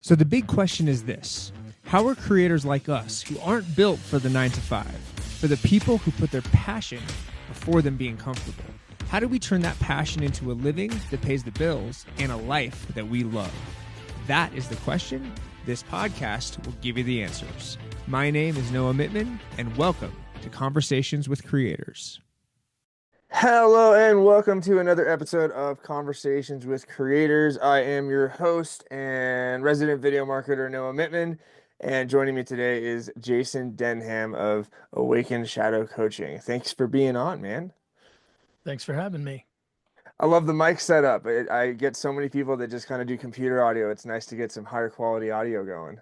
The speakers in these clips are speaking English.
So the big question is this: how are creators like us, who aren't built for the 9 to 5, for the people who put their passion before them being comfortable, how do we turn that passion into a living that pays the bills and a life that we love? That is the question. This podcast will give you the answers. My name is Noah Mittman, and welcome to Conversations with Creators. Hello and welcome to another episode of Conversations with Creators. I am your host and resident video marketer, Noah Mittman, and joining me today is Jason Denham of Awaken Shadow Coaching. Thanks for being on, man. Thanks for having me. I love the mic setup. I get so many people that just kind of do computer audio. It's nice to get some higher quality audio going.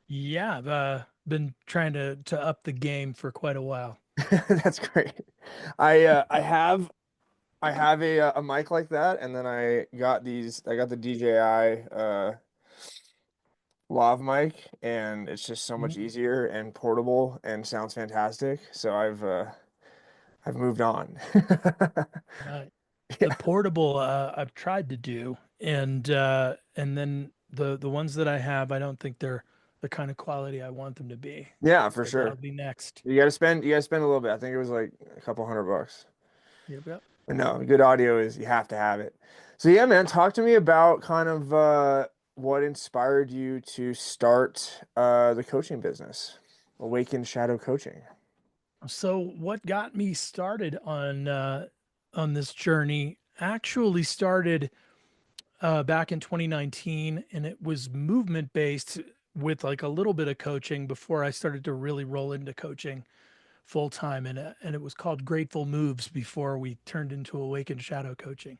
Yeah, I've been trying to up the game for quite a while. That's great. I have a mic like that, and then I got the DJI lav mic, and it's just so much easier and portable and sounds fantastic. So I've moved on. The portable I've tried to do, and then the ones that I have, I don't think they're the kind of quality I want them to be. Yeah, for So sure. that'll be next. You gotta spend a little bit. I think it was like a couple $100. Yep. But no, good audio is you have to have it. So yeah, man, talk to me about kind of what inspired you to start the coaching business, Awaken Shadow Coaching. So what got me started on this journey actually started back in 2019, and it was movement based with like a little bit of coaching before I started to really roll into coaching full time, and it was called Grateful Moves before we turned into Awaken Shadow Coaching.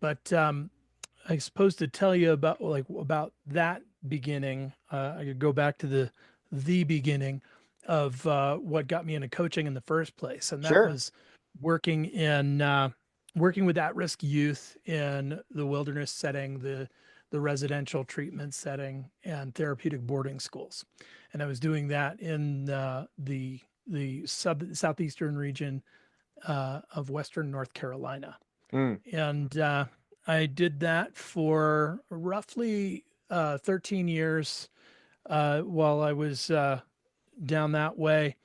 But I suppose to tell you about that beginning, I could go back to the beginning of what got me into coaching in the first place, and that Sure. was working with at-risk youth in the wilderness setting, the residential treatment setting, and therapeutic boarding schools. And I was doing that in the southeastern region of Western North Carolina. And I did that for roughly 13 years while I was down that way,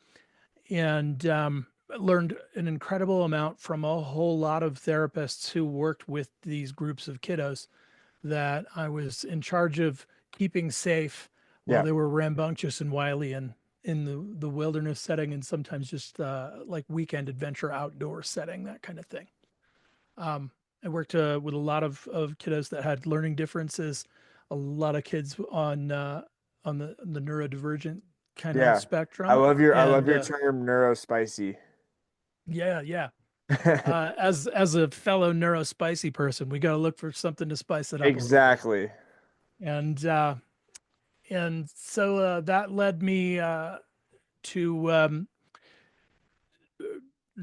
and learned an incredible amount from a whole lot of therapists who worked with these groups of kiddos that I was in charge of keeping safe while they were rambunctious and wily and in the wilderness setting, and sometimes just like weekend adventure outdoor setting, that kind of thing. I worked with a lot of kiddos that had learning differences, a lot of kids on the neurodivergent kind of spectrum. I love your term neurospicy. Yeah. As a fellow neurospicy person, we got to look for something to spice it up. Exactly. And so that led me to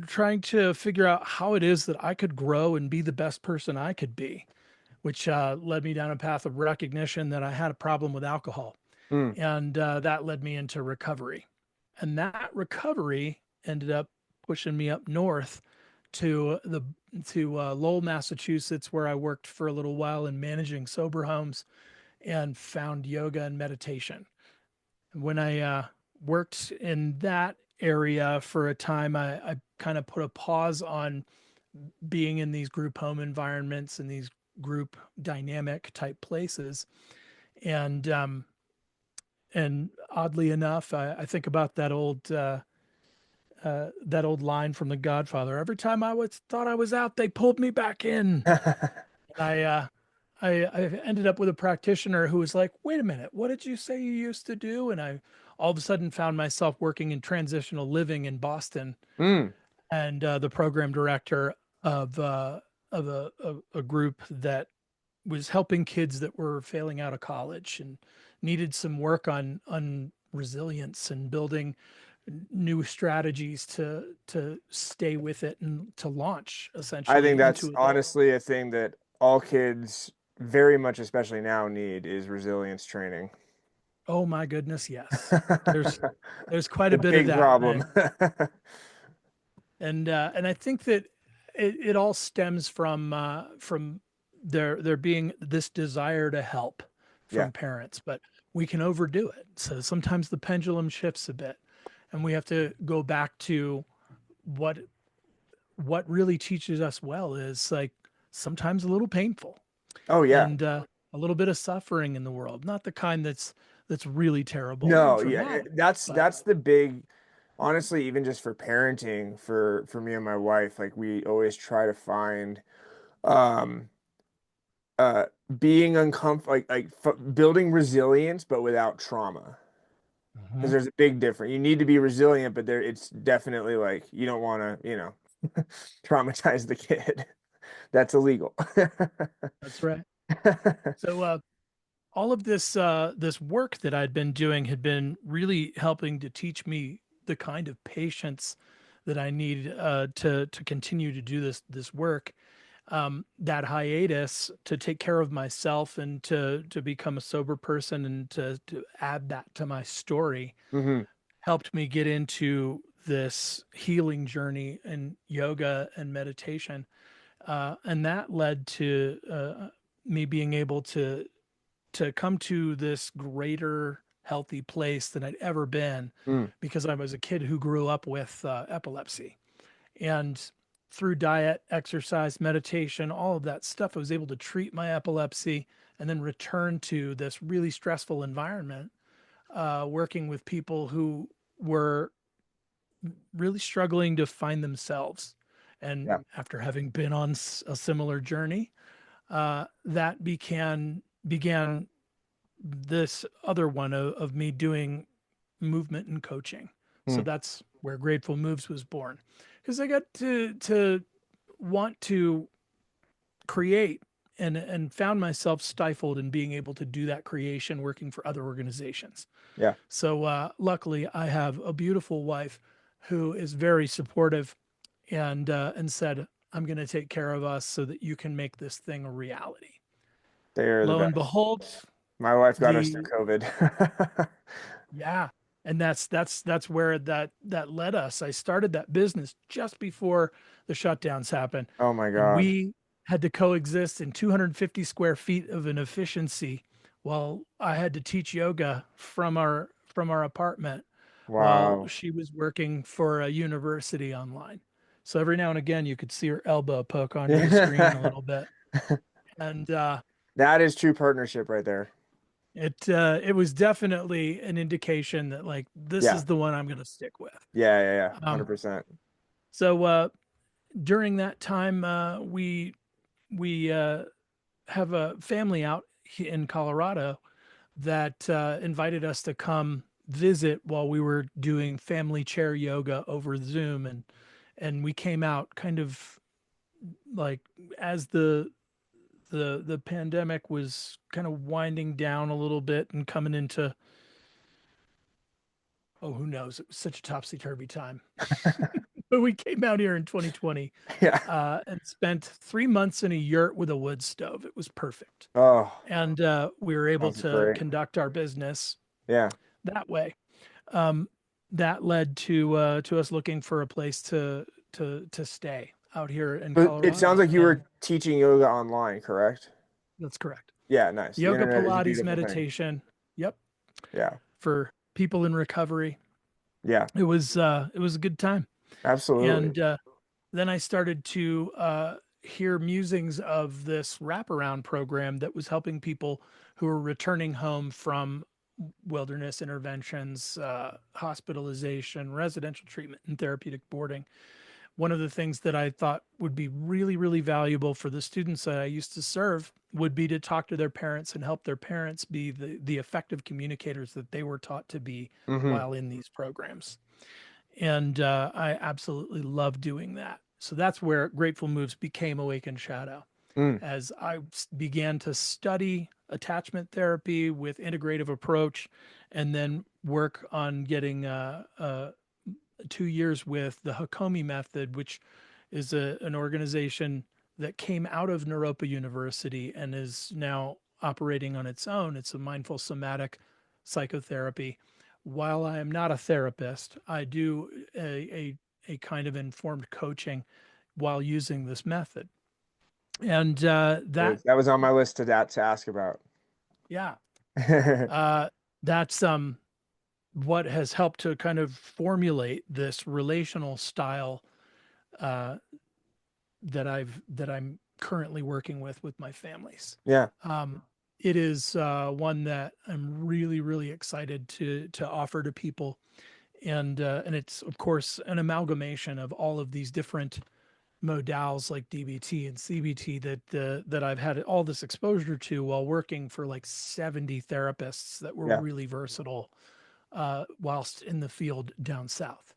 trying to figure out how it is that I could grow and be the best person I could be, which led me down a path of recognition that I had a problem with alcohol. And that led me into recovery. And that recovery ended up pushing me up north to Lowell, Massachusetts, where I worked for a little while in managing sober homes and found yoga and meditation. When I worked in that area for a time, I kind of put a pause on being in these group home environments and these group dynamic type places. And oddly enough, I think about that old line from The Godfather. Every time thought I was out, they pulled me back in. I ended up with a practitioner who was like, "Wait a minute, what did you say you used to do?" And I all of a sudden found myself working in transitional living in Boston, and the program director of a group that was helping kids that were failing out of college and needed some work on resilience and building new strategies to stay with it and to launch essentially. I think that's honestly a thing that all kids very much, especially now, need is resilience training. Oh my goodness, yes. There's quite a bit of that problem. And I think that it all stems from there being this desire to help, Yeah. from parents, but we can overdo it. So sometimes the pendulum shifts a bit, and we have to go back to what really teaches us well is like sometimes a little painful Oh yeah. and a little bit of suffering in the world, not the kind that's really terrible and No, yeah. traumatic, but That's the big, honestly, even just for parenting for me and my wife, like we always try to find um uh being uncomfortable, like building resilience but without trauma. Because Mhm. there's a big difference. You need to be resilient, but it's definitely like you don't want to, traumatize the kid. That's illegal. That's right. So all of this this work that I'd been doing had been really helping to teach me the kind of patience that I need to continue to do this work. That hiatus to take care of myself and to become a sober person and to add that to my story Hmm. helped me get into this healing journey in yoga and meditation, and that led to me being able to come to this greater healthy place than I'd ever been Mm. because I was a kid who grew up with epilepsy. And through diet, exercise, meditation, all of that stuff, I was able to treat my epilepsy and then return to this really stressful environment, working with people who were really struggling to find themselves. And Yeah. after having been on a similar journey, that began this other one of me doing movement and coaching. So Mm. that's where Grateful Moves was born, because I got to want to create and found myself stifled in being able to do that creation working for other organizations. Yeah. So luckily, I have a beautiful wife who is very supportive and said, "I'm going to take care of us so that you can make this thing a reality." They're the Lo and best. behold, My wife got us through the COVID. yeah, and that's where that led us. I started that business just before the shutdowns happened, Oh my and God. we had to coexist in 250 square feet of an efficiency while I had to teach yoga from our apartment while Wow. she was working for a university online. So every now and again you could see her elbow poke onto the screen a little bit. And That is true partnership right there. it was definitely an indication that like this Yeah. is the one I'm going to stick with. Yeah, yeah, yeah. Um, 100%. so during that time, we have a family out in Colorado that invited us to come visit while we were doing family chair yoga over Zoom, and we came out kind of like as the pandemic was kind of winding down a little bit and coming into, oh, who knows? It was such a topsy turvy time. But we came out here in 2020 Yeah. and spent 3 months in a yurt with a wood stove. It was perfect. Oh, And we were able sounds to great. conduct our business Yeah. that way. Um, that led to us looking for a place to stay out here in But it sounds Colorado. like you And were teaching yoga online, correct? that's correct. Yeah, nice. The Yoga, internet is a Pilates, beautiful thing. meditation. Yep. Yeah. For people in recovery. Yeah, It was a good time. absolutely. And then I started to hear musings of this wraparound program that was helping people who were returning home from wilderness interventions, hospitalization, residential treatment, and therapeutic boarding. One of the things that I thought would be really, really valuable for the students that I used to serve would be to talk to their parents and help their parents be the effective communicators that they were taught to be Hmm. while in these programs. And I absolutely love doing that. So that's where Grateful Moves became Awakened Shadow. Mm. As I began to study attachment therapy with integrative approach, and then work on getting 2 years with the Hakomi method, which is an organization that came out of Naropa University and is now operating on its own. It's a mindful somatic psychotherapy. While I am not a therapist, I do a kind of informed coaching while using this method. And that, That was on my list to ask about. yeah. That's what has helped to kind of formulate this relational style uh, that I'm currently working with my families. Yeah. Um, it is one that I'm really, really excited to offer to people, and it's of course an amalgamation of all of these different modals like DBT and CBT that I've had all this exposure to while working for like 70 therapists that were Yeah. really versatile whilst in the field down south.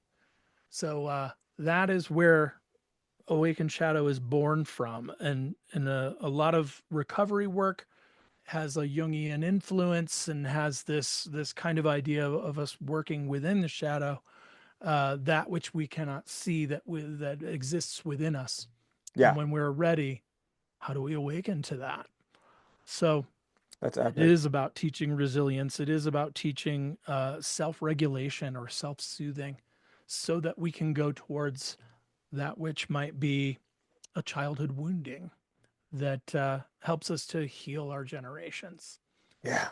So that is where Awakened Shadow is born from, and a lot of recovery work has a Jungian influence and has this kind of idea of us working within the shadow, that which we cannot see that exists within us, and Yeah. when we're ready, how do we awaken to that? So That's it epic. is about teaching resilience. It is about teaching self-regulation or self-soothing, so that we can go towards that which might be a childhood wounding that helps us to heal our generations. Yeah.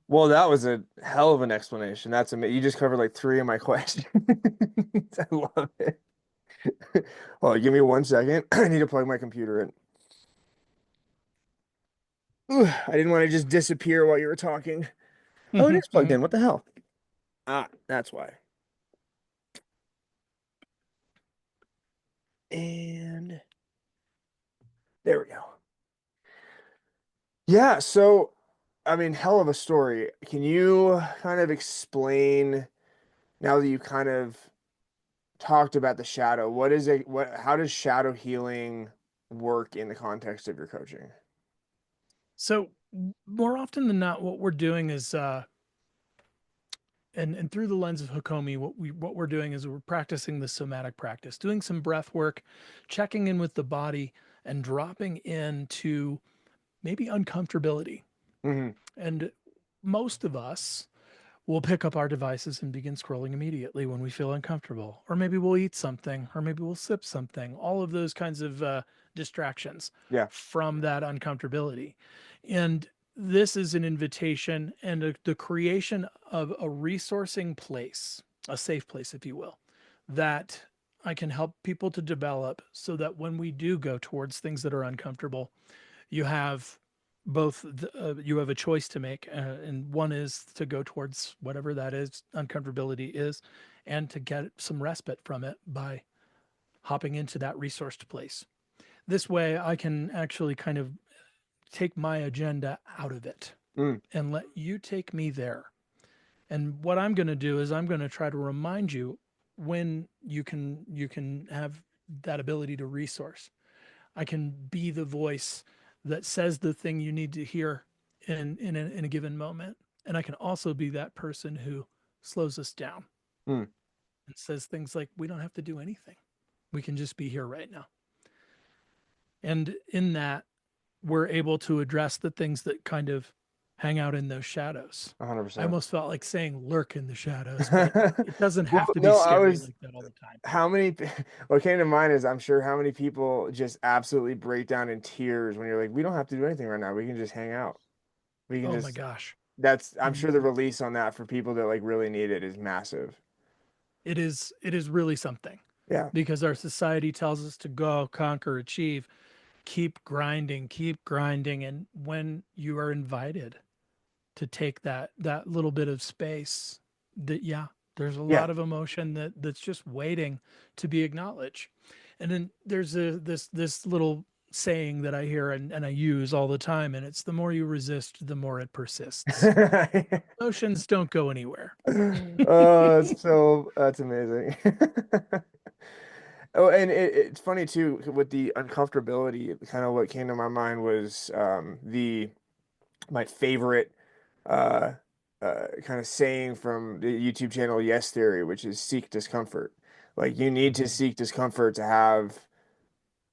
Well, that was a hell of an explanation. That's amazing. You just covered like three of my questions. I love it. Hold on, give me 1 second. I need to plug my computer in. I didn't want to just disappear while you were talking. Oh, it is plugged in. What the hell? Ah, that's why. And there we go. Yeah, so I mean, hell of a story. Can you kind of explain now that you kind of talked about the shadow, how does shadow healing work in the context of your coaching? So more often than not, what we're doing is and through the lens of Hakomi, what we're doing is we're practicing the somatic practice, doing some breath work, checking in with the body, and dropping into maybe uncomfortability. Hmm. And most of us will pick up our devices and begin scrolling immediately when we feel uncomfortable, or maybe we'll eat something, or maybe we'll sip something. All of those kinds of distractions Yeah. from that uncomfortability, and this is an invitation and the creation of a resourcing place, a safe place, if you will, that I can help people to develop so that when we do go towards things that are uncomfortable, you have you have a choice to make, and one is to go towards whatever that is uncomfortability is, and to get some respite from it by hopping into that resourced place. This way I can actually kind of take my agenda out of it Mm. and let you take me there. And what I'm going to do is I'm going to try to remind you when you can have that ability to resource. I can be the voice that says the thing you need to hear in a given moment. And I can also be that person who slows us down Mm. and says things like, we don't have to do anything. We can just be here right now. And in that, we're able to address the things that kind of hang out in those shadows. I 100%. almost felt like saying lurk in the shadows, but it doesn't Well, have to be no, scary like that all the time. what came to mind is I'm sure how many people just absolutely break down in tears when you're like, we don't have to do anything right now. We can just hang out. We can Oh my just, gosh. I'm sure the release on that for people that like really need it is massive. It is really something, Yeah. because our society tells us to go conquer, achieve, keep grinding, and when you are invited to take that little bit of space, that yeah, there's a Yeah. lot of emotion that's just waiting to be acknowledged. And then there's this little saying that I hear and I use all the time, and it's the more you resist, the more it persists. Emotions don't go anywhere. Oh, that's amazing. Oh, and it's funny too with the uncomfortability. Kind of what came to my mind was the my favorite uh, kind of saying from the YouTube channel Yes Theory, which is seek discomfort. Like you need to seek discomfort to have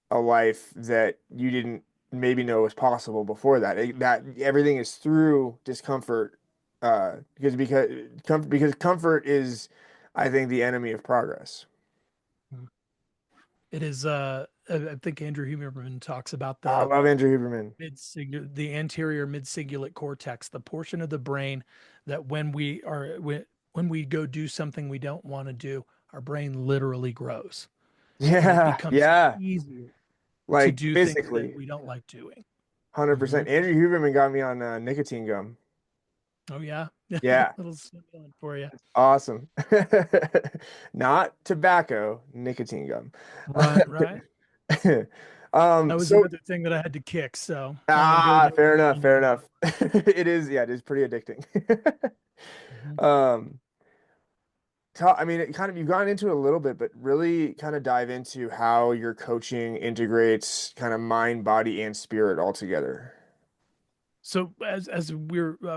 a life that you didn't maybe know was possible before that. That everything is through discomfort, because comfort is, I think, the enemy of progress. It is I think Andrew Huberman talks about I the love Andrew Huberman. the anterior mid-cingulate cortex, the portion of the brain that when we go do something we don't want to do, our brain literally grows and it Yeah, becomes yeah. easier to Like do things that physically, we don't like doing. 100%. Hmm. Andrew Huberman got me on nicotine gum. Oh yeah, Yeah, little stimulant for you. awesome. Not tobacco, nicotine gum. Right, right. That was So another thing that I had to kick. So I enjoyed your fair enough, fair opinion. enough. It is, yeah, it is pretty addicting. Mhm. Um, I mean, it kind of you've gone into it a little bit, but really kind of dive into how your coaching integrates kind of mind, body, and spirit all together. So I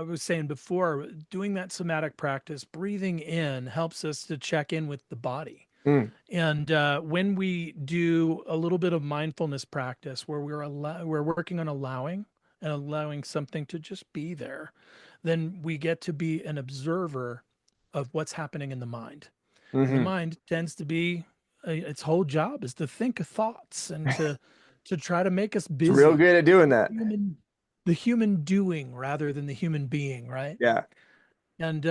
was saying before, doing that somatic practice, breathing in helps us to check in with the body. Mm, And when we do a little bit of mindfulness practice where we're working on allowing something to just be there, then we get to be an observer of what's happening in the mind. And the hmm. mind tends to be its whole job is to think of thoughts and to try to make us It's real busy. good at doing The that. human doing rather than the human being, right? Yeah. And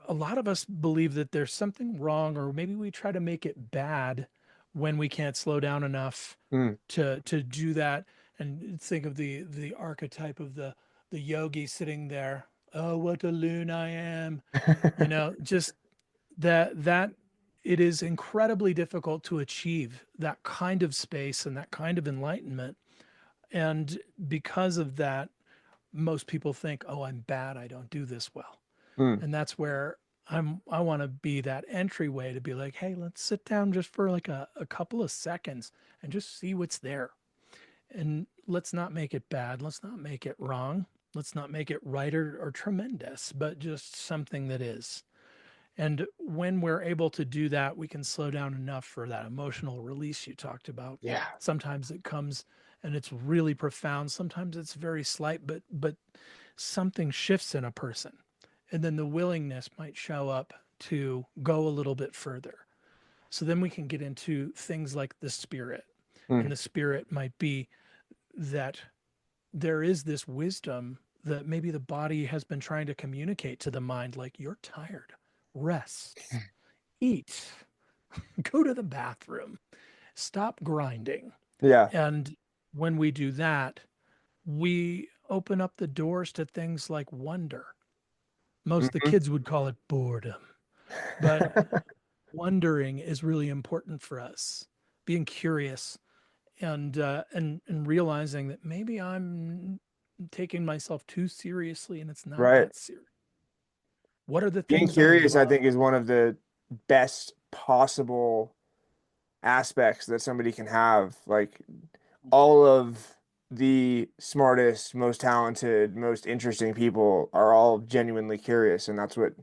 a lot of us believe that there's something wrong, or maybe we try to make it bad when we can't slow down enough Mm. to do that. And think of the archetype of the yogi sitting there. Oh, what a loon I am. Just that it is incredibly difficult to achieve that kind of space and that kind of enlightenment. And because of that, most people think, oh, I'm bad, I don't do this well. Mm. And that's where I want to be that entryway to be like, hey, let's sit down just for like a couple of seconds and just see what's there. And let's not make it bad, let's not make it wrong, let's not make it right or tremendous, but just something that is. And when we're able to do that, we can slow down enough for that emotional release you talked about. Yeah. Sometimes it comes and it's really profound. Sometimes it's very slight, but something shifts in a person. And then the willingness might show up to go a little bit further. So then we can get into things like the spirit. And Mm. the spirit might be that there is this wisdom that maybe the body has been trying to communicate to the mind, like, you're tired, rest, eat, go to the bathroom, stop grinding. Yeah. And when we do that, we open up the doors to things like wonder. Most of the Mhm. kids would call it boredom, but wondering is really important for us. Being curious and realizing that maybe I'm taking myself too seriously and it's not Right. that serious. What are the Being things I curious, I love? think, is one of the best possible aspects that somebody can have. Like all of the smartest, most talented, most interesting people are all genuinely curious, and that's what,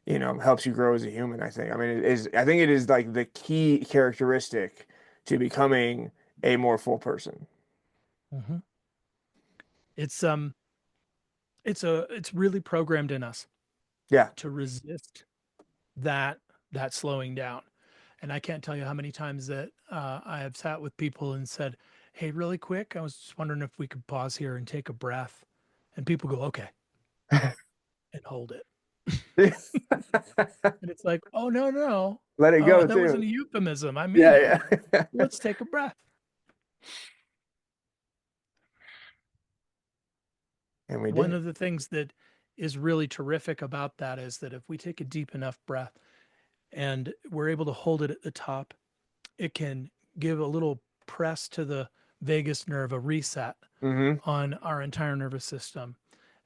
helps you grow as a human, I think. I mean, I think it is like the key characteristic to becoming a more full person. Mhm. It's it's really programmed in us Yeah. to resist that that slowing down. And I can't tell you how many times that I have sat with people and said, "Hey, really quick, I was just wondering if we could pause here and take a breath." And people go, "Okay," and hold it. And it's like, "Oh no, no, Let it go that wasn't too. a euphemism. I mean it. Yeah, yeah. Let's take a breath." And we One did. of the things that is really terrific about that is that if we take a deep enough breath and we're able to hold it at the top, it can give a little press to the vagus nerve, a reset Hmm. on our entire nervous system,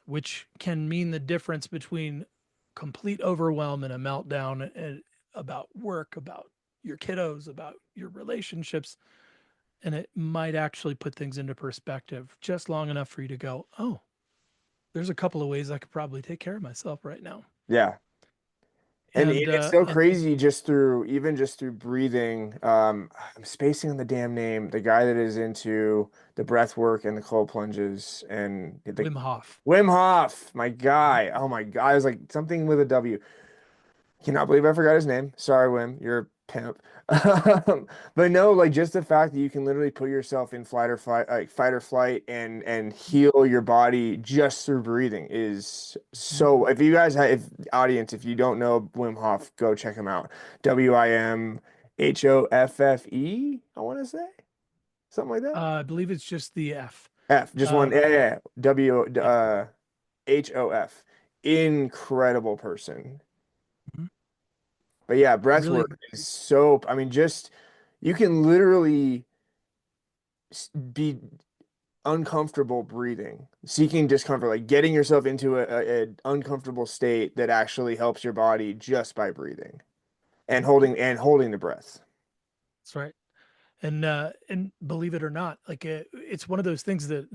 which can mean the difference between complete overwhelm and a meltdown about work, about your kiddos, about your relationships. And it might actually put things into perspective just long enough for you to go, oh, there's a couple of ways I could probably take care of myself right now. Yeah. And it's so And crazy even just through breathing. I'm spacing on the damn name. The guy that is into the breath work and the cold plunges and the Wim Hof. Wim Hof, my guy. Oh my God. I was like something with a W. Cannot believe I forgot his name. Sorry, Wim. You're pimp. But no, like just the fact that you can literally put yourself in flight or fight, like fight or flight, and heal your body just through breathing is Mhm. so. If you guys have, if audience, if you don't know Wim Hof, go check him out. Wimhoffe, I want to say something like that. I believe it's just the F. F, just one. Um, Yeah, yeah, yeah. yeah. Hof. Incredible person. Mhm. But yeah, breath Really, work is so, I mean, just you can literally be uncomfortable breathing, seeking discomfort, like getting yourself into a uncomfortable state that actually helps your body just by breathing and Mhm. holding the breath. That's right. And believe it or not, like it's one of those things that,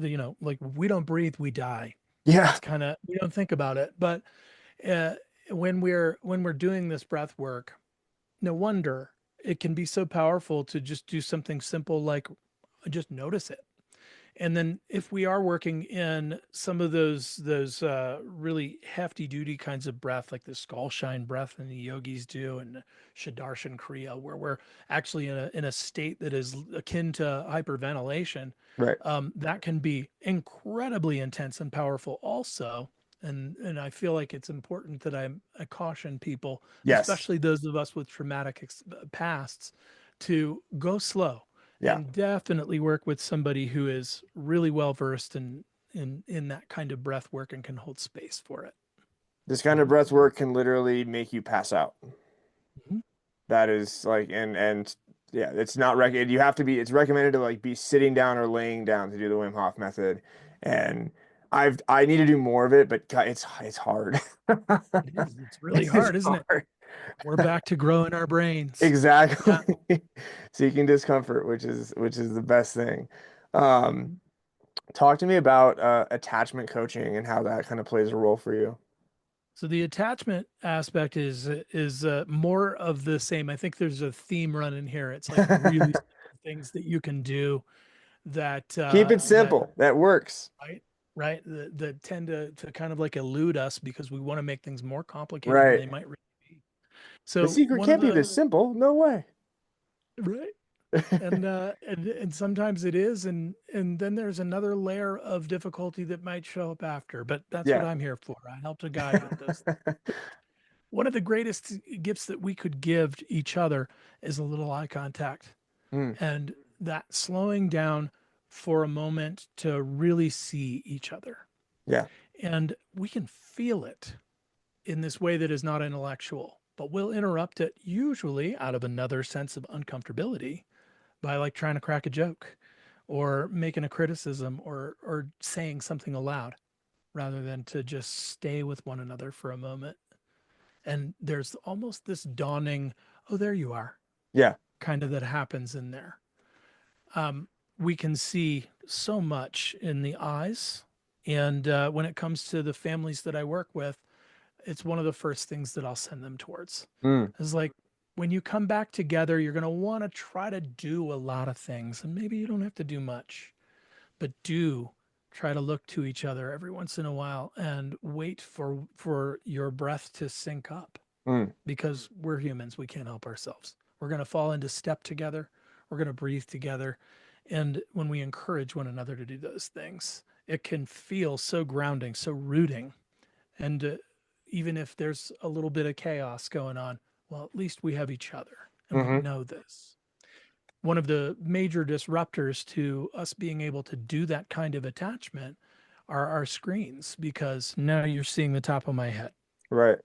like we don't breathe, we die. Yeah. It's kind of, we don't think about it, but uh, when we're doing this breath work, no wonder it can be so powerful to just do something simple like just notice it. And then if we are working in some of those really hefty duty kinds of breath, like the skull shine breath and the yogis do, and Shadarshan Kriya, where we're actually in a state that is akin to hyperventilation, Right. that can be incredibly intense and powerful also. And I feel like it's important that I caution people, Yes. especially those of us with traumatic pasts, to go slow Yeah. and definitely work with somebody who is really well versed in that kind of breath work and can hold space for it. This kind of Mhm. breath work can literally make you pass out. Mhm. That is like, and yeah, it's not you have to be, it's recommended to like be sitting down or laying down to do the Wim Hof method. And I need to do more of it, but God, it's hard. It is. It's really It's hard, isn't it? hard. We're back to growing our brains. Exactly. Yeah. Seeking discomfort, which is the best thing. Um, Talk to me about attachment coaching and how that kind of plays a role for you. So the attachment aspect is more of the same. I think there's a theme running here. It's like really simple things that you can do Keep it that simple. That works. right that tend to kind of like elude us because we want to make things more complicated than Right. they might really be. The So secret one of can't be the this simple. No way. right and sometimes it is, and then there's another layer of difficulty that might show up after, but that's what Yeah. I'm here for. I help to guide with those. One of the greatest gifts that we could give to each other is a little eye contact, Mm, and that slowing down for a moment to really see each other. yeah. And we can feel it in this way that is not intellectual, but we'll interrupt it usually out of another sense of uncomfortability by like trying to crack a joke or making a criticism or saying something aloud rather than to just stay with one another for a moment. And there's almost this dawning, oh, there you are, Yeah. kind of that happens in there. Um, we can see so much in the eyes. And when it comes to the families that I work with, it's one of the first things that I'll send them towards. Mm, Is like when you come back together, you're going to want to try to do a lot of things. And maybe you don't have to do much, but do try to look to each other every once in a while and wait for your breath to sync up mm. because we're humans. We can't help ourselves. We're going to fall into step together. We're going to breathe together. And when we encourage one another to do those things, it can feel so grounding, so rooting. And even if there's a little bit of chaos going on, well, at least we have each other and we Hmm. know this. One of the major disruptors to us being able to do that kind of attachment are our screens because now you're seeing the top of my head. Right.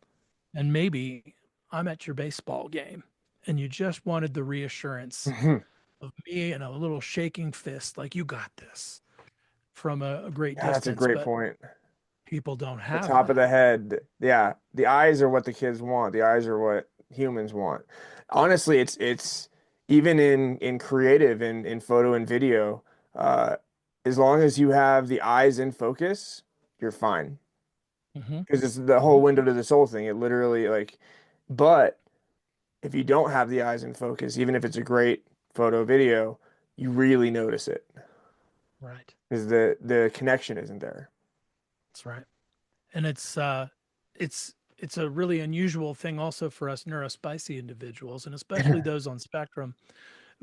And maybe I'm at your baseball game and you just wanted the reassurance Mhm. of me and a little shaking fist, like, you got this from a great Yeah, that's a distance. great But point. people don't The have top of that. the head. Yeah. The eyes are what the kids want. The eyes are what humans want. Honestly, it's even in creative in photo and video, uh, as long as you have the eyes in focus, you're fine. Hmm. Because it's the whole window to the soul thing. It literally like, but if you don't have the eyes in focus, even if it's a great photo video, you really notice it Right. because the connection isn't there. That's right. And it's it's a really unusual thing also for us neurospicy individuals, and especially those on spectrum,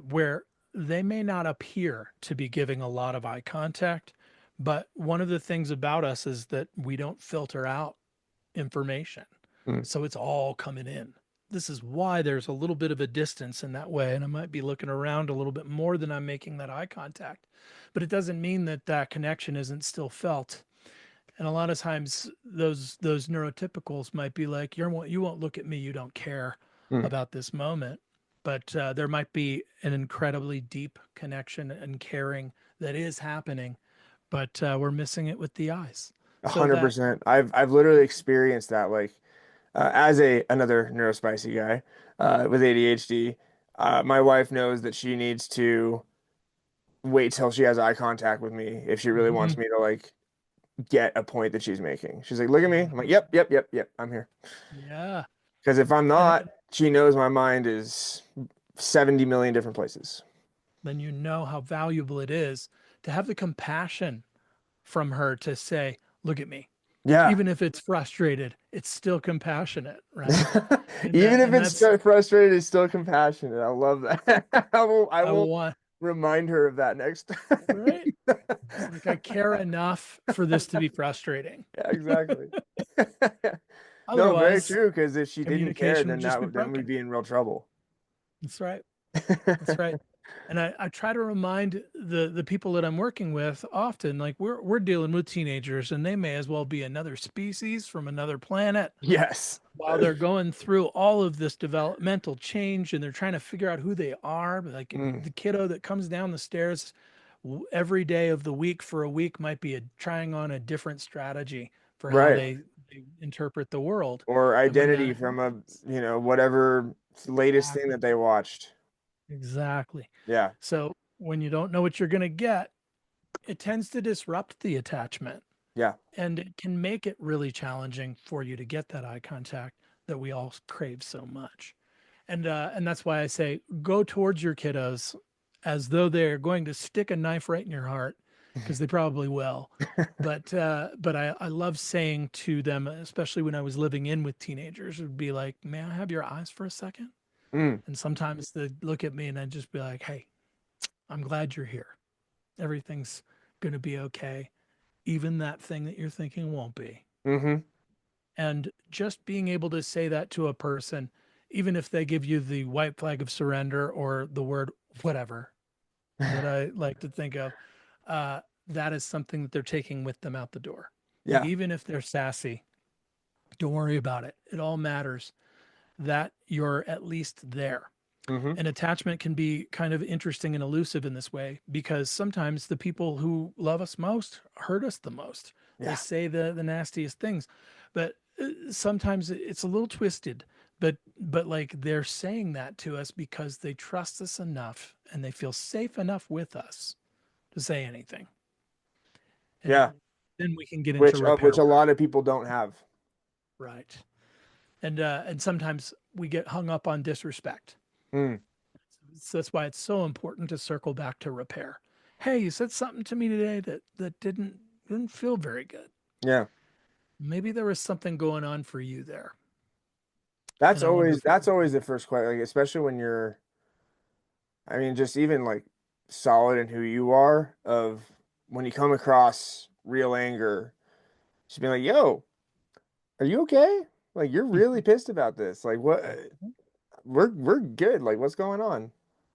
where they may not appear to be giving a lot of eye contact, but one of the things about us is that we don't filter out information. Mm. So it's all coming in. This is why there's a little bit of a distance in that way. And I might be looking around a little bit more than I'm making that eye contact. But it doesn't mean that that connection isn't still felt. And a lot of times those neurotypicals might be like, you won't look at me, you don't care Mm. about this moment. But there might be an incredibly deep connection and caring that is happening, but we're missing it with the eyes. So that 100%. I've literally experienced that, like, as another neurospicy guy with ADHD. My wife knows that she needs to wait till she has eye contact with me if she really wants Mhm. me to like get a point that she's making. She's like, "Look at me." I'm like, "Yep, yep, yep, yep. I'm here." Yeah. Because if I'm And not, she knows my mind is 70 million different places. then you know how valuable it is to have the compassion from her to say, look at me. Yeah. Even if it's frustrated, it's still compassionate, right? Even if And it's that's, so frustrated, it's still compassionate. I love that. I I will want, remind her of that next time. right? It's like, I care enough for this to be frustrating. Yeah, exactly. No, very Otherwise, true. Because if she didn't care, communication would then just be then we'd broken. be in real trouble. That's right. That's right. And I try to remind the people that I'm working with often, like we're dealing with teenagers and they may as well be another species from another planet Yes. while they're going through all of this developmental change and they're trying to figure out who they are. Like Mm, the kiddo that comes down the stairs every day of the week for a week might be trying on a different strategy for how right. they interpret the world. Or And when identity that from happens, whatever latest thing exactly, that they watched. exactly. Yeah. So when you don't know what you're going to get, it tends to disrupt the attachment Yeah. and it can make it really challenging for you to get that eye contact that we all crave so much. And that's why I say go towards your kiddos as though they're going to stick a knife right in your heart, because they probably will. But I love saying to them, especially when I was living in with teenagers, would be like, may I have your eyes for a second? Mm, And sometimes they look at me and I'd just be like, hey, I'm glad you're here. Everything's going to be okay. Even that thing that you're thinking won't be. mm-hmm. And just being able to say that to a person, even if they give you the white flag of surrender or the word whatever that I like to think of, that is something that they're taking with them out the door. Like, Yeah. even if they're sassy, don't worry about it. It all matters that you're at least there. Mm-hmm. And attachment can be kind of interesting and elusive in this way because sometimes the people who love us most hurt us the most. They Yeah. say the nastiest things, but sometimes it's a little twisted. But like they're saying that to us because they trust us enough and they feel safe enough with us to say anything. And Yeah. then we can get into repair Which a work, lot of people don't have. right? And sometimes we get hung up on disrespect. Mm, So that's why it's so important to circle back to repair. Hey, you said something to me today that didn't feel very good. yeah. Maybe there was something going on for you there. That's And I wonder always if we can. the first question, like especially when you're, I mean, just even like solid in who you are, of when you come across real anger, just being like, "Yo, are you okay? Like you're really pissed about this. Like what we're good. Like what's going on?"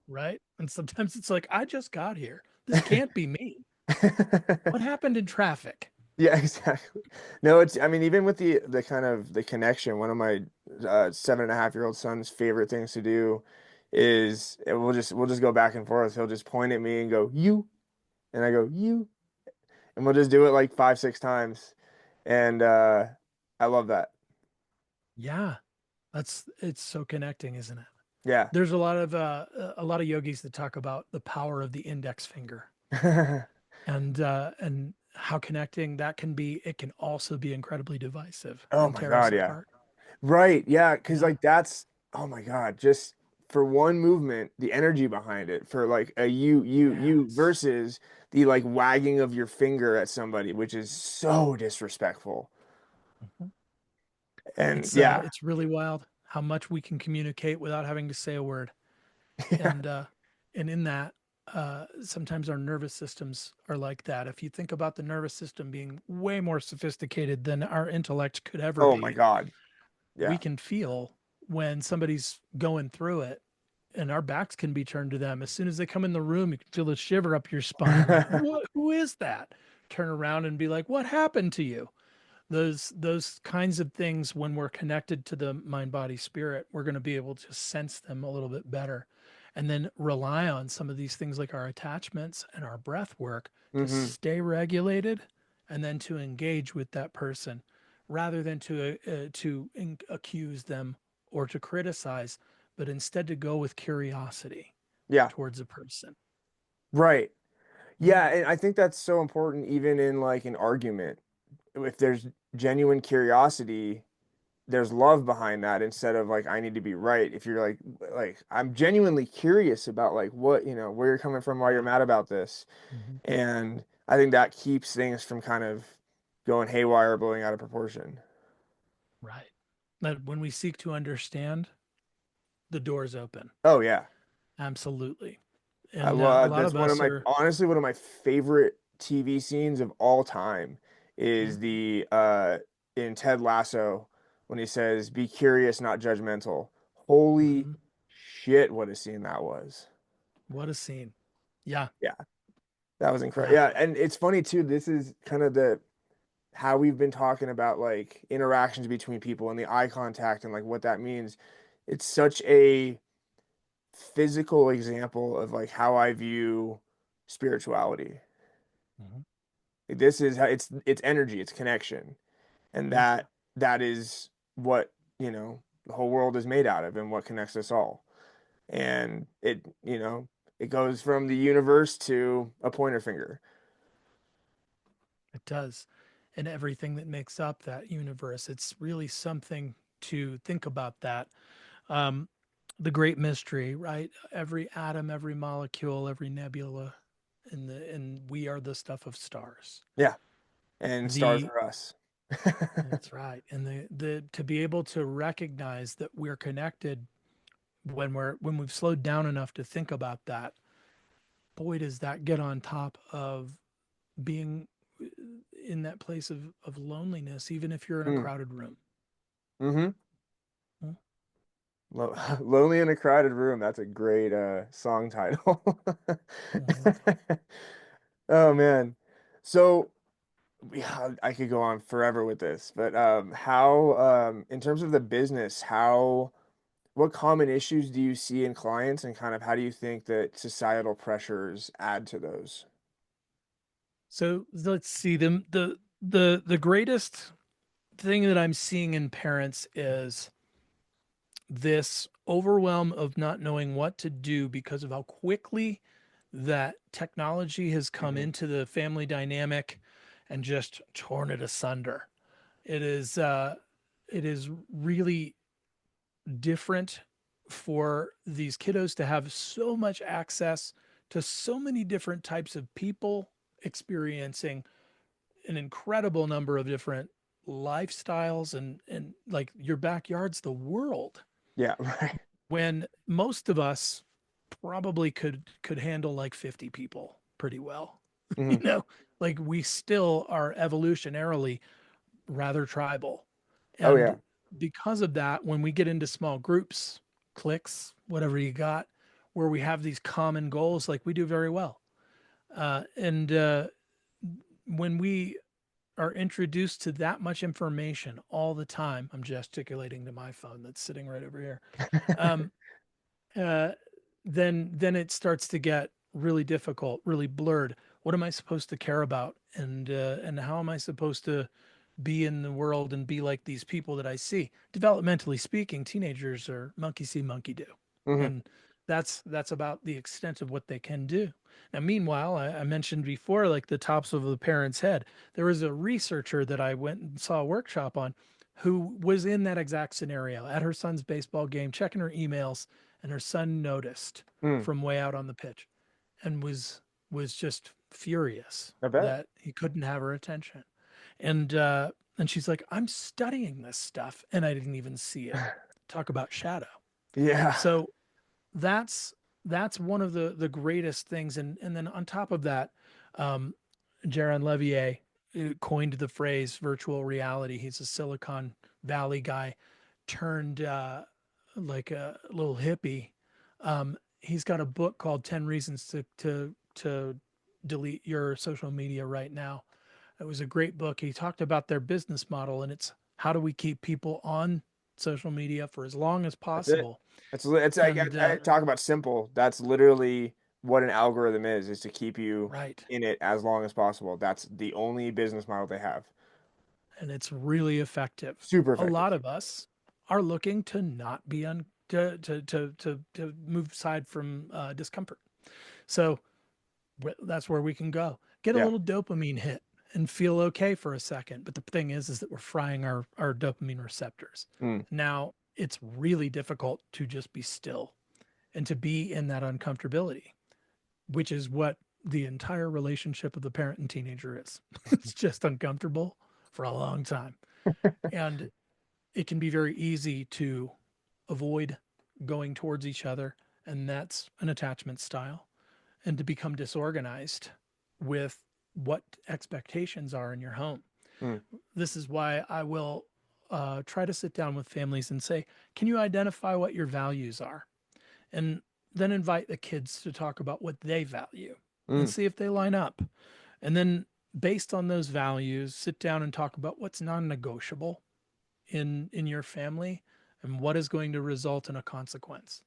Right? And sometimes it's like, I just got here. This can't be me. What happened in traffic? Yeah, exactly. No, it's, I mean, even with the kind of the connection, one of my 7.5-year-old son's favorite things to do is we'll just go back and forth. He'll just point at me and go, "You," and I go, "You," and we'll just do it like 5, 6 times. And I love that. Yeah, it's so connecting, isn't it? Yeah. There's a lot of yogis that talk about the power of the index finger and how connecting that can be. It can also be incredibly divisive Oh and my tear us God, yeah. apart. Right. Yeah, because Yeah. like that's, oh my God, just for one movement, the energy behind it, for like a you Yes. versus the like wagging of your finger at somebody, which is so disrespectful. Mhm. And yeah, It's really wild how much we can communicate without having to say a word. yeah. And in that, sometimes our nervous systems are like that. If you think about the nervous system being way more sophisticated than our intellect could ever Oh my be, God. we Yeah. can feel when somebody's going through it, and our backs can be turned to them. As soon as they come in the room, you can feel the shiver up your spine. Like, what? Who is that? Turn around and be like, what happened to you? Those kinds of things, when we're connected to the mind, body, spirit, we're going to be able to sense them a little bit better, and then rely on some of these things like our attachments and our breath work to Hmm. stay regulated, and then to engage with that person rather than accuse them or to criticize, but instead to go with curiosity Yeah. towards a person. Right. Mm. Yeah. And I think that's so important, even in like an argument. If there's genuine curiosity, there's love behind that instead of like, I need to be right. If you're like, I'm genuinely curious about like what, where you're coming from, why you're mad about this. Mhm. And I think that keeps things from kind of going haywire, blowing out of proportion. Right. That when we seek to understand, the doors open. Oh yeah. Absolutely. I And a love lot that's of us are. honestly one of my favorite TV scenes of all time is Mm. the in Ted Lasso when he says, "Be curious, not judgmental." Holy Mhm. shit, what a scene that was. What a scene. Yeah. Yeah, that was incredible. Yeah. Yeah, and it's funny too, this is kind of the how we've been talking about like interactions between people and the eye contact and like what that means. It's such a physical example of like how I view spirituality. Mhm. This is how it's energy, it's connection. And Yeah. that is what, the whole world is made out of and what connects us all. And it goes from the universe to a pointer finger. It does. And everything that makes up that universe. It's really something to think about that. Um, the great mystery, right? Every atom, every molecule, every nebula, and we are the stuff of stars. Yeah. And stars The are us. That's right. And the to be able to recognize that we're connected when we've slowed down enough to think about that, boy, does that get on top of being in that place of loneliness, even if you're in a Mm. crowded room. Mm-hmm. Hmm. Lonely in a Crowded Room. That's a great song title. Mhm. Oh man. So yeah, I could go on forever with this, but how in terms of the business, what common issues do you see in clients and kind of how do you think that societal pressures add to those? So let's see them. The greatest thing that I'm seeing in parents is this overwhelm of not knowing what to do because of how quickly that technology has come Hmm. into the family dynamic and just torn it asunder. It is really different for these kiddos to have so much access to so many different types of people experiencing an incredible number of different lifestyles, and like your backyard's the world, Yeah, right. when most of us probably could handle like 50 people pretty well. Hmm. Like we still are evolutionarily rather tribal. Oh yeah. And because of that, when we get into small groups, cliques, whatever you got, where we have these common goals, like we do very well. And when we are introduced to that much information all the time, I'm gesticulating to my phone that's sitting right over here. Um, uh, then it starts to get really difficult, really blurred. What am I supposed to care about, and how am I supposed to be in the world and be like these people that I see? Developmentally speaking, teenagers are monkey see, monkey do, Hmm. and that's about the extent of what they can do. Now, meanwhile, I mentioned before, like the tops of the parent's head. There was a researcher that I went and saw a workshop on, who was in that exact scenario at her son's baseball game, checking her emails, and her son noticed Mm, from way out on the pitch, and was just furious I bet. that he couldn't have her attention. And And she's like, I'm studying this stuff and I didn't even see it. Talk about shadow. Yeah. So that's one of the greatest things. And then on top of that, um, Jaron Levier coined the phrase virtual reality. He's a Silicon Valley guy turned like a little hippie. He's got a book called 10 Reasons to Delete Your Social Media Right Now. It was a great book. He talked about their business model, and it's how do we keep people on social media for as long as That's it. possible. It's like And I talk about simple. That's literally what an algorithm is to keep you right. in it as long as possible. That's the only business model they have. And it's really effective. Super A effective. lot of us are looking to not be on to move aside from discomfort. So that's where we can go. Get a Yeah. little dopamine hit and feel okay for a second. But the thing is that we're frying our dopamine receptors. Mm. Now it's really difficult to just be still and to be in that uncomfortability, which is what the entire relationship of the parent and teenager is. It's just uncomfortable for a long time. And it can be very easy to avoid going towards each other. And that's an attachment style. And to become disorganized with what expectations are in your home. Mm. This is why I will try to sit down with families and say, can you identify what your values are? And then invite the kids to talk about what they value and Mm. see if they line up. And then based on those values, sit down and talk about what's non-negotiable in your family and what is going to result in a consequence.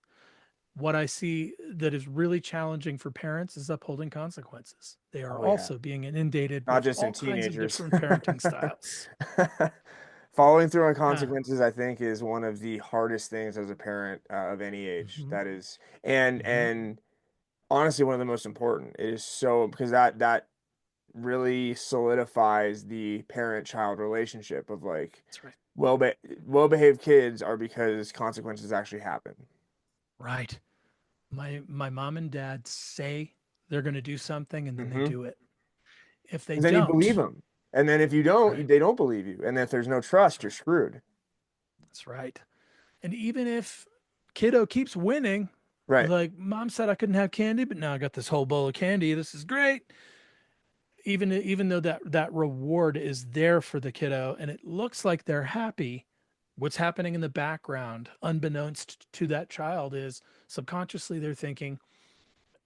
What I see that is really challenging for parents is upholding consequences. They are Oh yeah. also being inundated Not with just in all kinds of teenagers. different parenting styles. Following through on Yeah. consequences, I think, is one of the hardest things as a parent of any age. Mm-hmm. That is, and Mm-hmm. honestly, one of the most important. It is so because that really solidifies the parent-child relationship of like That's right. well-behaved kids are because consequences actually happen. Right. My mom and dad say they're going to do something and then they Mm-hmm. do it. If they And then you believe don't, them, and then if you don't, right. they don't believe you, and if there's no trust, you're screwed. That's right. And even if kiddo keeps winning, Right. like mom said I couldn't have candy, but now I got this whole bowl of candy. This is great. Even though that reward is there for the kiddo and it looks like they're happy, what's happening in the background, unbeknownst to that child, is subconsciously they're thinking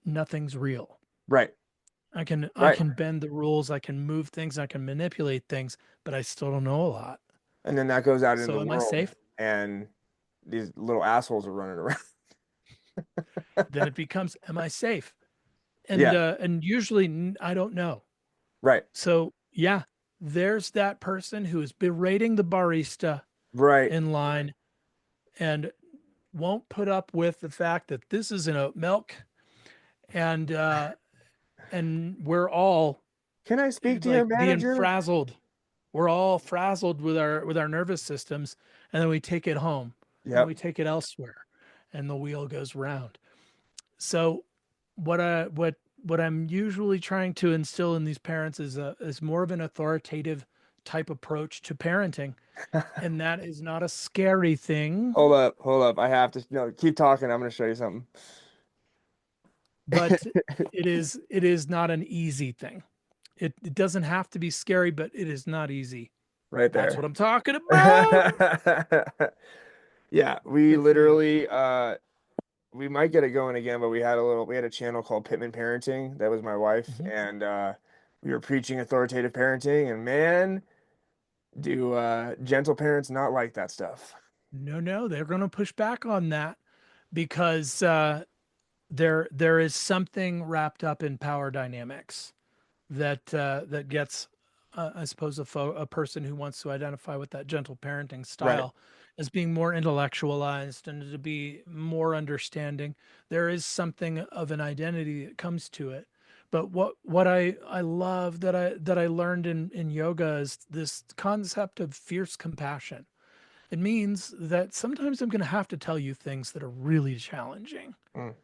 nothing's real. Right. I Right. can bend the rules, I can move things, I can manipulate things, but I still don't know a lot. And then that goes out into So the am I world, safe? and these little assholes are running around. Then it becomes, am I safe? Yeah. And usually I don't know. Right. So yeah, there's that person who is berating the barista Right. in line and won't put up with the fact that this is an oat milk and we're all Can I speak to your like being manager? frazzled. We're all frazzled with our nervous systems, and then we take it home and Yep. we take it elsewhere, and the wheel goes round. So what I'm usually trying to instill in these parents is more of an authoritative type approach to parenting, and that is not a scary thing, Hold up. Hold up. I have to no keep talking. I'm gonna show you something. but it is not an easy thing. It doesn't have to be scary, but it is not easy. Right That's what there. I'm talking about. Yeah, we Good for you. literally we might get it going again, but we had a channel called Pittman Parenting. That was my wife, Mhm. and we were preaching authoritative parenting, and man, do gentle parents not like that stuff. No, they're going to push back on that because there is something wrapped up in power dynamics that gets, I suppose, a person who wants to identify with that gentle parenting Right. style as being more intellectualized and to be more understanding. There is something of an identity that comes to it. But what I love that I learned in yoga is this concept of fierce compassion. It means that sometimes I'm going to have to tell you things that are really challenging, Mm.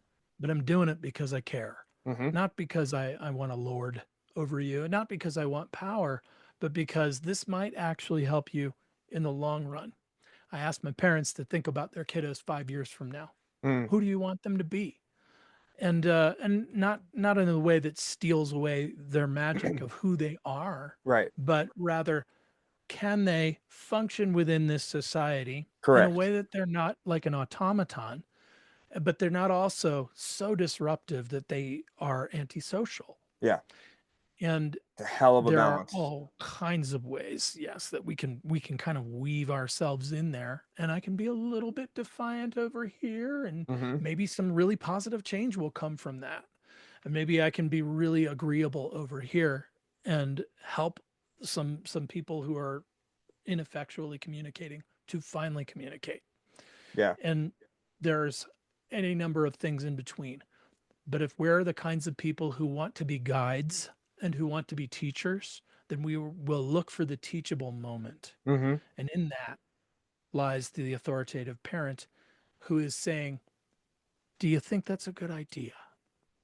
but I'm doing it because I care, Hmm. not because I want to lord over you, and not because I want power, but because this might actually help you in the long run. I asked my parents to think about their kiddos 5 years from now. Mm, Who do you want them to be? And not in a way that steals away their magic of who they are, right. but rather, can they function within this society in a Correct. way that they're not like an automaton, but they're not also so disruptive that they are antisocial? Yeah. And It's a hell of a there are balance. all kinds of ways, yes, that we can kind of weave ourselves in there. And I can be a little bit defiant over here, and Hmm. maybe some really positive change will come from that. And maybe I can be really agreeable over here and help some people who are ineffectually communicating to finally communicate. Yeah. And there's any number of things in between. But if we're the kinds of people who want to be guides and who want to be teachers, then we will look for the teachable moment. Hmm. And in that lies the authoritative parent who is saying, do you think that's a good idea?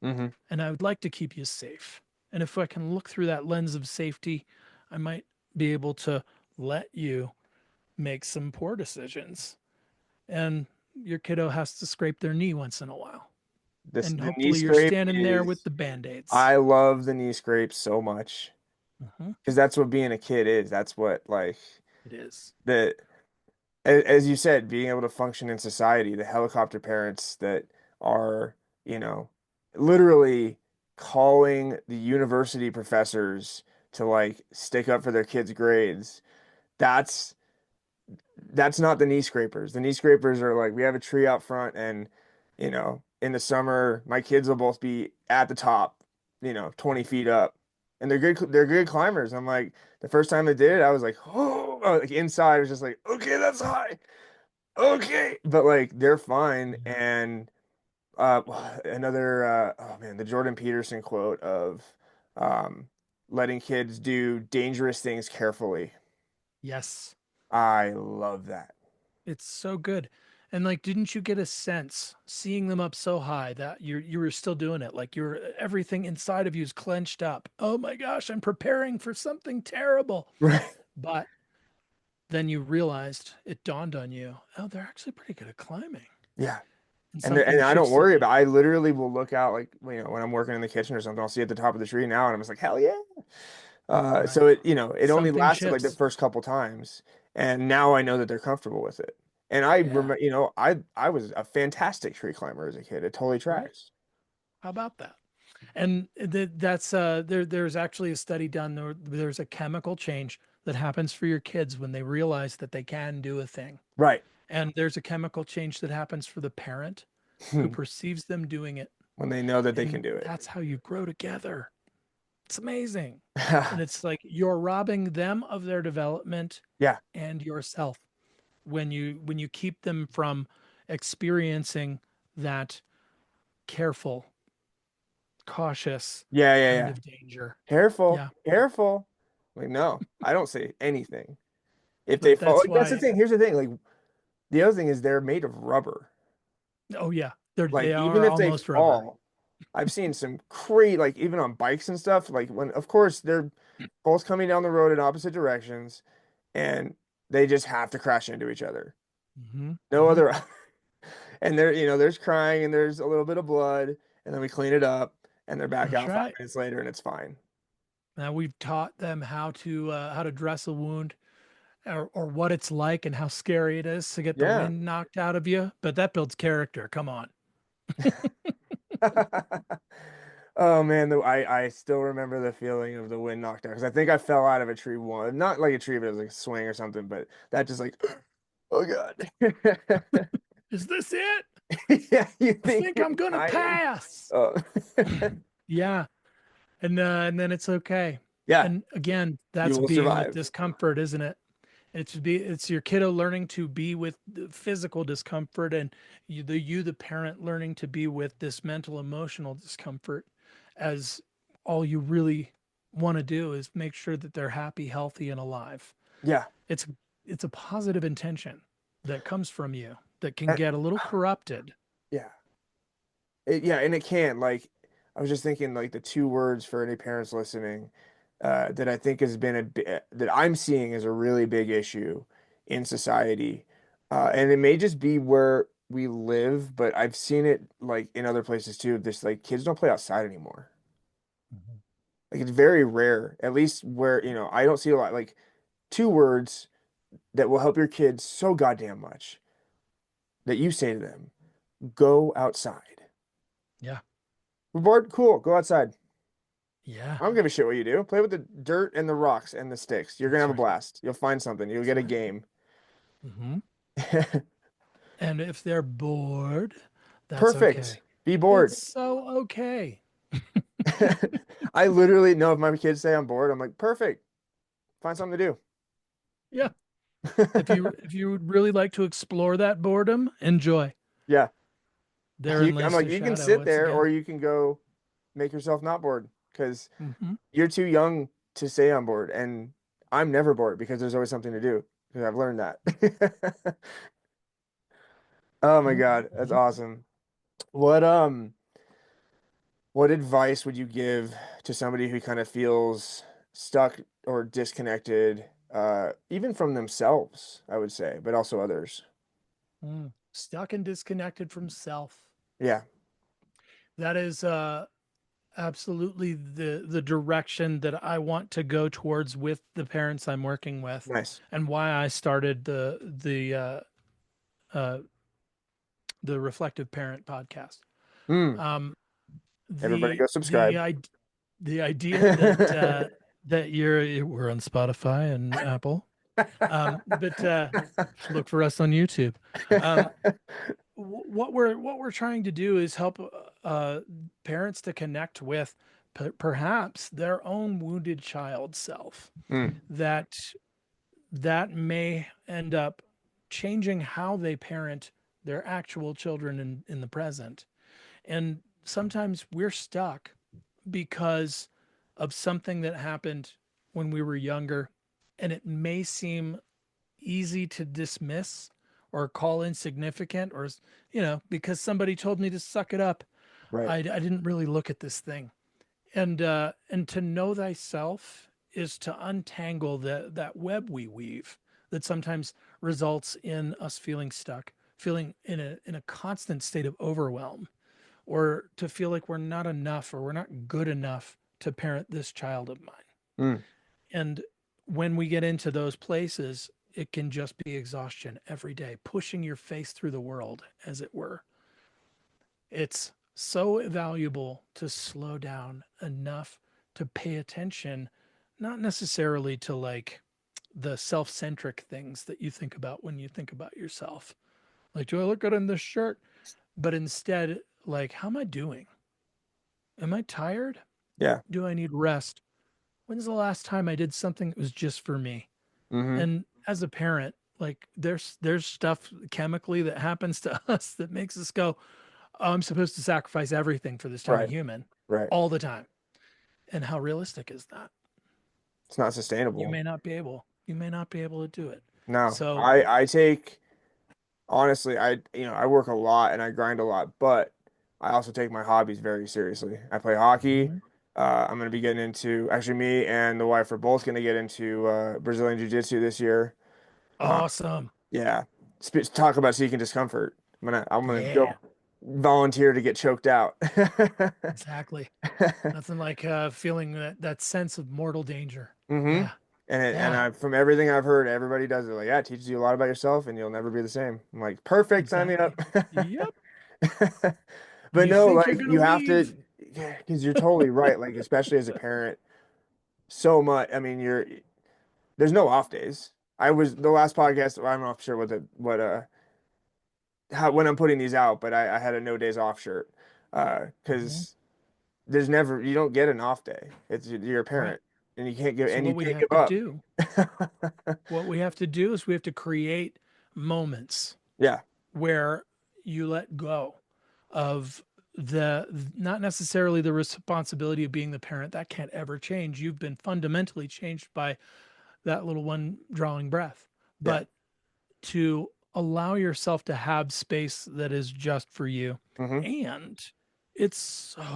Hmm. And I would like to keep you safe. And if I can look through that lens of safety, I might be able to let you make some poor decisions. And your kiddo has to scrape their knee once in a while. This And the knee hopefully you're scrape standing there with is. the band-aids. I love the knee scrape so much Mm-hmm. because that's what being a kid is. That's what like It is. the as you said, being able to function in society, the helicopter parents that are, you know, literally calling the university professors to like stick up for their kids' grades. That's that's not the knee scrapers. The knee scrapers are like we have a tree out front and in the summer my kids will both be at the top, 20 feet up. And they're good climbers. I'm like the first time I did it, I was like, oh, like inside I was just like, okay, that's high. Okay. But like they're fine. Yeah. And another oh man, the Jordan Peterson quote of um letting kids do dangerous things carefully. Yes. I love that. It's so good. And like, didn't you get a sense seeing them up so high that you were still doing it? Like you're everything inside of you is clenched up. Oh my gosh, I'm preparing for something terrible. Right. But then you realized it dawned on you, oh, they're actually pretty good at climbing. Yeah. And And something I don't shifts in worry you. about I literally will look out like when I'm working in the kitchen or something, I'll see at the top of the tree now and I'm just like, hell yeah. So Right. it only Something lasted like the shifts. first couple times. And now I know that they're comfortable with it. And I Yeah. remember, I was a fantastic tree climber as a kid. It totally Right. tracks. How about that? And that's there's actually a study done there. There's a chemical change that happens for your kids when they realize that they can do a thing. Right. And there's a chemical change that happens for the parent who perceives them doing it. When they know that they can And do it. that's how you grow together. It's amazing. Yeah. And it's like you're robbing them of their development and yourself when you keep them from experiencing that careful, cautious Yeah, yeah, kind yeah. of danger. Careful. Yeah. Careful. Like, no, I don't say anything. If they But fall, that's like that's the why, thing. Here's the thing. Like the other thing is they're made of rubber. oh yeah, Like they even are if they almost rubber. fall, I've seen some crazy, like even on bikes and stuff, like when of course they're both coming down the road in opposite directions and they just have to crash into each other. Mm-hmm. No Mm-hmm. other and there's crying and there's a little bit of blood and then we clean it up and they're back That's out five right. minutes later and it's fine. Now we've taught them how to dress a wound or what it's like and how scary it is to get the Yeah. wind knocked out of you. But that builds character. Come on. Oh man, I still remember the feeling of the wind knocked out because I think I fell out of a tree one, not like a tree, but it was like a swing or something. But that just like, oh God. Is this it? Yeah, you I think think you're I'm gonna dying. pass. Oh. Yeah. And then it's okay. Yeah, And again, you that's will being with survive. discomfort, isn't it? It's your kiddo learning to be with the physical discomfort, and the parent learning to be with this mental emotional discomfort, as all you really want to do is make sure that they're happy, healthy, and alive. Yeah. It's it's a positive intention that comes from you that can And- get a little corrupted. yeah. Yeah, and it can. Like, I was just thinking, like, the two words for any parents listening, that I think has been that I'm seeing is a really big issue in society. And it may just be where we live, but I've seen it like in other places too. This like kids don't play outside anymore. Mhm. Like it's very rare, at least where, I don't see a lot. Like two words that will help your kids so goddamn much that you say to them, go outside. Yeah. We're bored? Cool, go outside. Yeah. I don't give a shit what you do. Play with the dirt and the rocks and the sticks. You're gonna That's have a right. blast. You'll find something. You'll That's get a right. game. Hmm. And if they're bored, that's Perfect. okay. Be It's bored. so okay. I literally know if my kids say I'm bored, I'm like, perfect. Find something to Yeah. do. If you would really like to explore that boredom, enjoy. Yeah. Therein I'm lays like, the you can shadow sit once there or again. you can go make yourself not bored because Hmm. you're too young to say I'm bored. And I'm never bored because there's always something to do because I've learned that. Oh my God, that's Hmm. awesome. What what advice would you give to somebody who kind of feels stuck or disconnected, even from themselves, I would say, but also others? Stuck and disconnected from self. Yeah, That is absolutely the direction that I want to go towards with the parents I'm working with, nice. and why I started uh, the Reflective Parent podcast. Mm, Um, everybody the go the subscribe. the idea that that we're on Spotify and Apple, but look for us on YouTube. Um, what we're trying to do is help parents to connect with perhaps their own wounded child self Mm, that may end up changing how they parent their actual children in the present. And sometimes we're stuck because of something that happened when we were younger, and it may seem easy to dismiss or call insignificant, or because somebody told me to suck it up. right. I didn't really look at this thing. And to know thyself is to untangle that web we weave that sometimes results in us feeling stuck, feeling in a constant state of overwhelm, or to feel like we're not enough or we're not good enough to parent this child of mine. Mm, And when we get into those places, it can just be exhaustion every day, pushing your face through the world, as it were. It's so valuable to slow down enough to pay attention, not necessarily to like the self centric things that you think about when you think about yourself. Like, do I look good in this shirt? But instead, like, how am I doing? Am I tired? yeah. Do I need rest? When's the last time I did something that was just for me? Hmm. And as a parent, like there's stuff chemically that happens to us that makes us go, oh, I'm supposed to sacrifice everything for this tiny Right. human Right. all the time. And how realistic is that? It's not You sustainable. may not be able. You may not be able to do it. No. So, I take honestly, I work a lot and I grind a lot, but I also take my hobbies very seriously. I play hockey. mhm. I'm going to be getting into, actually, me and the wife are both going to get into Brazilian Jiu-Jitsu this year. Uh, Awesome. yeah. Talk about seeking discomfort. I'm gonna Yeah, go volunteer to get choked out. exactly. Nothing like feeling that sense of mortal danger. Hmm. Yeah, And yeah, from everything I've heard, everybody does it. Like, yeah, it teaches you a lot about yourself, and you'll never be the same. I'm like, perfect, sign me exactly. up. Yep. And But you no, think you're like gonna you have to, leave. yeah, because you're totally right. Like, especially as a parent, so much. I mean, there's no off days. I was the last podcast. I'm not sure how when I'm putting these out, but I had a no days off shirt. Mhm. Because you don't get an off day. You're a Right. parent and So you what we can't have give to up. do, what we have to do is we have to create moments Yeah. where you let go of the not necessarily the responsibility of being the parent that can't ever change. You've been fundamentally changed by that little one drawing breath, Yeah. but to allow yourself to have space that is just for you. Hmm. And it's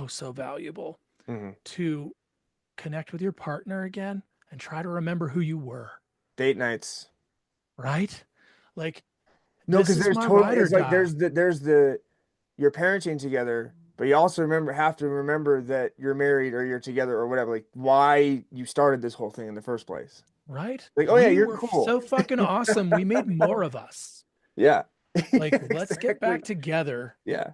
so valuable Hmm. to connect with your partner again and try to remember who you were, Date nights. right? Like, No, this because is there's my totally, ride or it's like die, there's the you're parenting together, but you also have to remember that you're married or you're together or whatever, like why you started this whole thing in the first place. right? Like, oh yeah, We you're were cool. so fucking awesome. We made more of us. Yeah. Like, let's get Exactly. back together Yeah.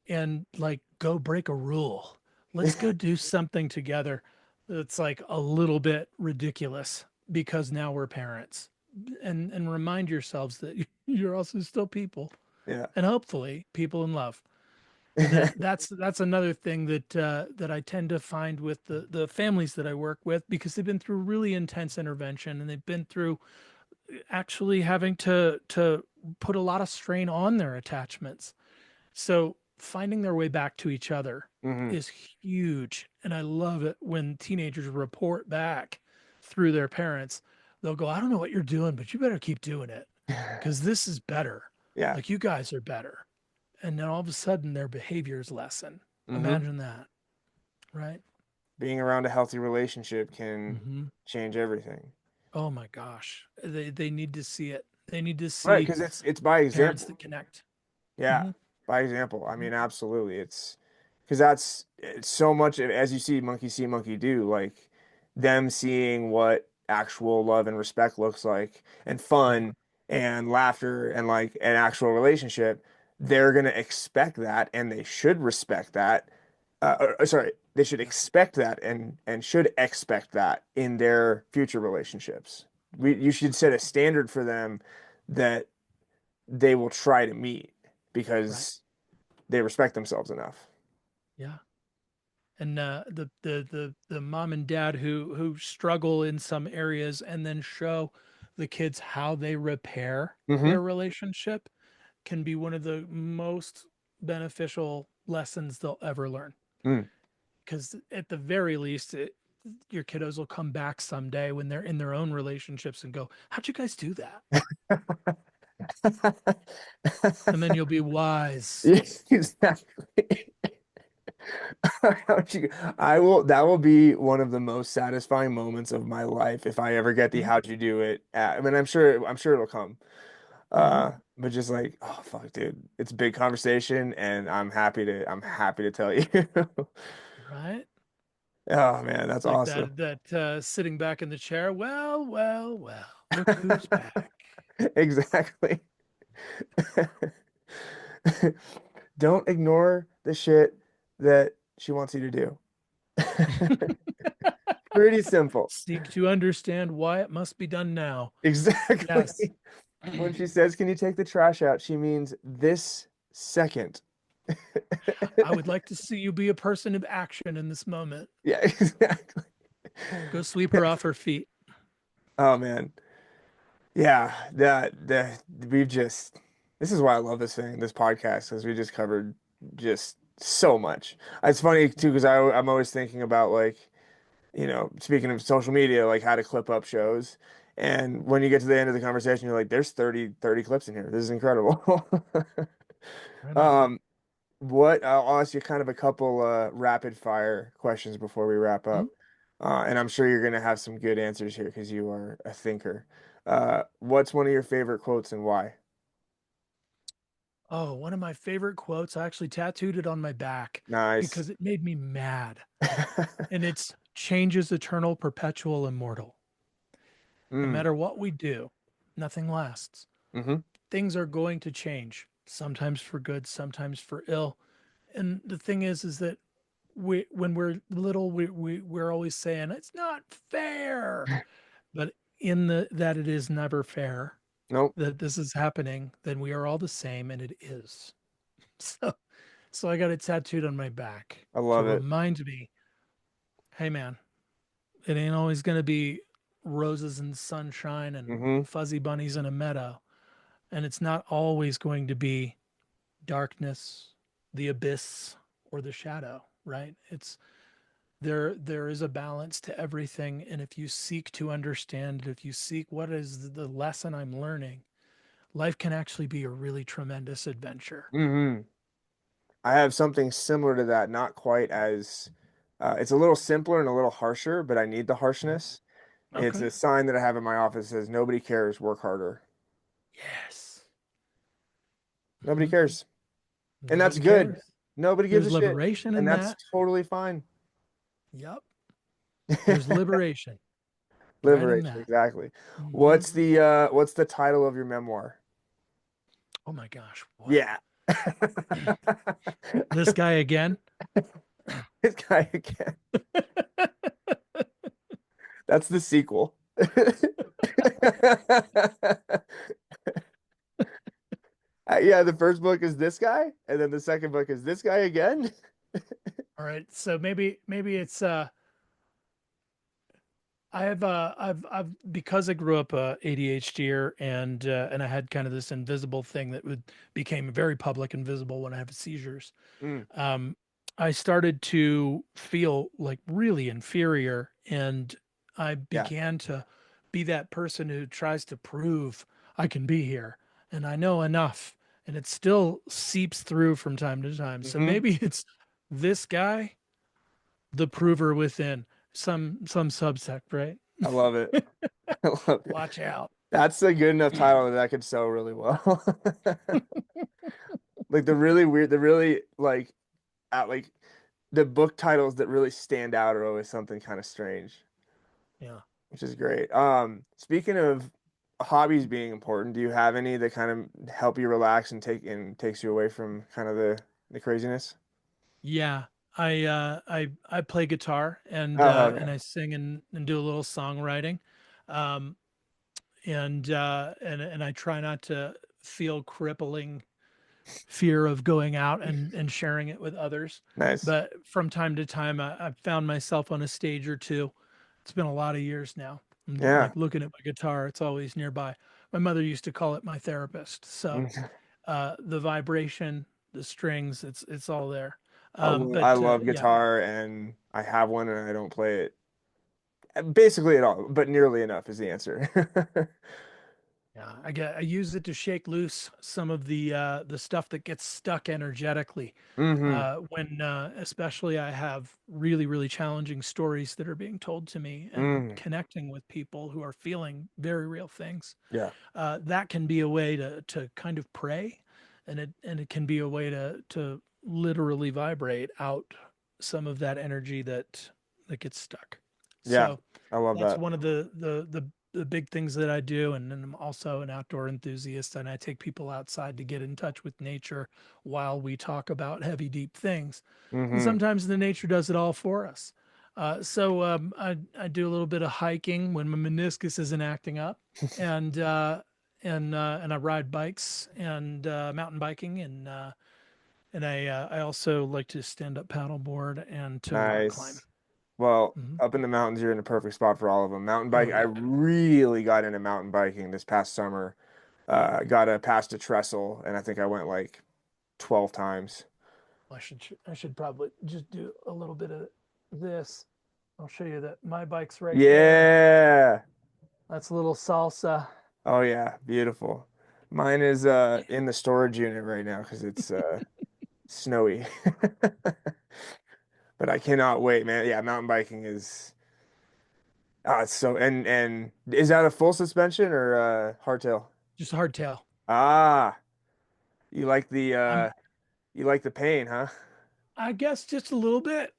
and like go break a rule. Let's go do something together that's like a little bit ridiculous because now we're parents. And remind yourselves that you're also still people, Yeah. and hopefully people in love. And that's another thing that I tend to find with the families that I work with, because they've been through really intense intervention, and they've been through actually having to put a lot of strain on their attachments. So finding their way back to each other Hmm. is huge. And I love it when teenagers report back through their parents. They'll go, I don't know what you're doing, but you better keep doing it because this is better. Yeah. Like, you guys are better. And then all of a sudden their behaviors lessen. Hmm. Imagine that. Right. Being around a healthy relationship can Hmm. change everything. Oh my gosh. They need to see it. They need to Right, see because it's by parents example. that connect. Yeah, Hmm. by example. I mean, absolutely. It's because it's so much as you see, monkey do, like them seeing what actual love and respect looks like and Yeah. fun and laughter and like an actual relationship. They're gonna expect that and they should respect that. Sorry, they should Yeah. expect that and should expect that in their future relationships. You should set a standard for them that they will try to meet Right. because they respect themselves enough. Yeah. And the mom and dad who struggle in some areas and then show the kids how they repair Hmm. their relationship can be one of the most beneficial lessons they'll ever learn. Mm. Because at the very least, your kiddos will come back someday when they're in their own relationships and go, how'd you guys do that? And then you'll be wise. Yes, exactly. I will, that will be one of the most satisfying moments of my life if I ever get the Mhm. how'd you do it. I mean, I'm sure it'll come. Mhm. But just like, oh fuck, dude, it's a big conversation and I'm happy to tell you. Right? Oh man, that's It's like awesome. that sitting back in the chair. Well, well, well, look who's back. Exactly. Don't ignore the shit that she wants you to do. Pretty simple. Seek to understand why it must be done now. Yes. Exactly. When she says, "Can you take the trash out?" she means this second. I would like to see you be a person of action in this moment. Yeah, exactly. Go sweep her off her feet. Oh man. Yeah, that we've just this is why I love this podcast, because we just covered just so much. It's funny too because I'm always thinking about like, speaking of social media, like how to clip up shows. And when you get to the end of the conversation, you're like, there's 30 clips in here. This is incredible. Right on. Um, I'll ask you kind of a couple rapid fire questions before we wrap Hmm? up. And I'm sure you're gonna have some good answers here because you are a thinker. What's one of your favorite quotes and why? Oh, one of my favorite quotes. I actually tattooed it on my back Nice. because it made me mad. And it's change is eternal, perpetual, immortal. No Mm, matter what we do, nothing lasts. hmm. Things are going to change, sometimes for good, sometimes for ill. And the thing is that when we're little, we're always saying it's not fair, but in the that it is never fair Nope. that this is happening, then we are all the same, and it is. So, so I got it tattooed on my back I to love it. remind me, hey man, it ain't always going to be roses and sunshine and Hmm. fuzzy bunnies in a meadow, and it's not always going to be darkness, the abyss, or the shadow, right? It's there is a balance to everything, and if you seek to understand, if you seek what is the lesson I'm learning, life can actually be a really tremendous adventure. Hmm. I have something similar to that, not quite as It's a little simpler and a little harsher, but I need the harshness. It's Okay. a sign that I have in my office that says, "Nobody cares, work harder." Yes. Nobody Mhm. cares. And that's Nobody good. cares. Nobody gives a There's shit. liberation And in that's that. totally fine. Yep. There's liberation right in Liberation, that. exactly. Mhm. What's the title of your memoir? Oh my gosh. What? Yeah. This guy again? This guy again. That's the sequel. Yeah, the first book is this guy, and then the second book is this guy again. All right. So maybe it's I've because I grew up ADHDer and I had kind of this invisible thing that would became very public and visible when I have seizures. Mm, Um, I started to feel like really inferior, and I yeah. began to be that person who tries to prove I can be here and I know enough, and it still seeps through from time to time. So Hmm. maybe it's this guy, the prover within some subsect, right? I love it. I love it. Watch out. That's a good enough title that I could sell really well. Like the really weird, the really like the book titles that really stand out are always something kind of strange, Yeah. which is great. Speaking of hobbies being important, do you have any that kind of help you relax and takes you away from kind of the craziness? Yeah. I play guitar Oh, hell yeah. and I sing and do a little songwriting. Um and I try not to feel crippling fear of going out and sharing it with others. Nice. But from time to time, I've found myself on a stage or two. It's been a lot of years now. I'm Yeah. like looking at my guitar, it's always nearby. My mother used to call it my therapist. So the vibration, the strings, it's all there. I love Yeah, guitar and I have one and I don't play it basically at all, but nearly enough is the answer. yeah, I use it to shake loose some of the stuff that gets stuck energetically. Hmm. When especially I have really challenging stories that are being told to me and Mm. connecting with people who are feeling very real things. Yeah. That can be a way to kind of pray, and it can be a way to literally vibrate out some of that energy that gets stuck. Yeah. So I love that's that. one of the big things that I do. And then I'm also an outdoor enthusiast, and I take people outside to get in touch with nature while we talk about heavy, deep things. And Hmm. sometimes the nature does it all for us. I do a little bit of hiking when my meniscus isn't acting up, and and I ride bikes and mountain biking, and I also like to stand up paddleboard and to rock climb. Nice. Well, Mhm. up in the mountains, you're in the perfect spot for all of them. Mountain Oh bike, I yeah. really got into mountain biking this past summer. Got a pass to Trestle, and I think I went like 12 times. I should probably just do a little bit of this. I'll show you that my bike's right there. Yeah. That's a little salsa. Oh yeah, beautiful. Mine is in the storage unit right now because it's snowy. But I cannot wait, man. Yeah, mountain biking is it's so and is that a full suspension or hardtail? Just hardtail. Ah, you like I'm the pain, huh? I guess just a little bit.